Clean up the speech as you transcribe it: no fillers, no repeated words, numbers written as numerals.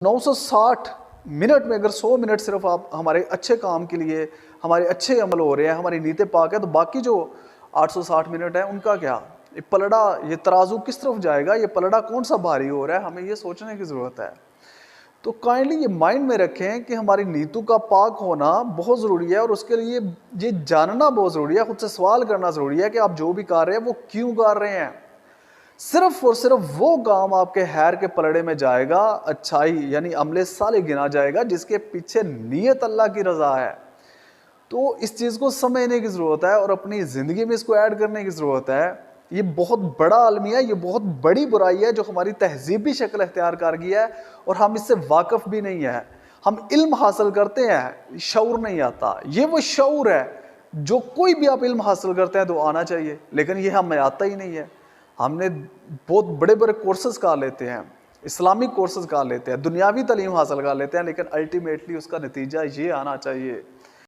960 minute میں اگر 100 minute صرف آپ ہمارے اچھے کام کے لیے، ہمارے اچھے عمل ہو رہے ہیں، ہماری نیتیں پاک ہے، تو باقی جو 860 منٹ ہیں ان کا کیا؟ یہ پلڑا، یہ ترازو کس طرف جائے گا؟ یہ پلڑا کون سا بھاری ہو رہا ہے؟ ہمیں یہ سوچنے کی ضرورت ہے۔ تو کائنڈلی یہ مائنڈ میں رکھیں کہ ہماری نیتوں کا پاک ہونا بہت ضروری ہے، اور اس کے لیے یہ جاننا بہت ضروری ہے، خود سے سوال کرنا ضروری ہے کہ آپ جو بھی کر رہے ہیں وہ کیوں کر رہے ہیں۔ صرف اور صرف وہ کام آپ کے خیر کے پلڑے میں جائے گا، اچھائی یعنی عمل صالح گنا جائے گا جس کے پیچھے نیت اللہ کی رضا ہے۔ تو اس چیز کو سمجھنے کی ضرورت ہے اور اپنی زندگی میں اس کو ایڈ کرنے کی ضرورت ہے۔ یہ بہت بڑا المیہ ہے، یہ بہت بڑی برائی ہے جو ہماری تہذیبی شکل اختیار کر گیا ہے اور ہم اس سے واقف بھی نہیں ہیں۔ ہم علم حاصل کرتے ہیں، شعور نہیں آتا۔ یہ وہ شعور ہے جو کوئی بھی آپ علم حاصل کرتے ہیں تو آنا چاہیے، لیکن یہ ہمیں آتا ہی نہیں ہے۔ ہم نے بہت بڑے بڑے کورسز کر لیتے ہیں، اسلامک کورسز کر لیتے ہیں، دنیاوی تعلیم حاصل کر لیتے ہیں، لیکن الٹیمیٹلی اس کا نتیجہ یہ آنا چاہیے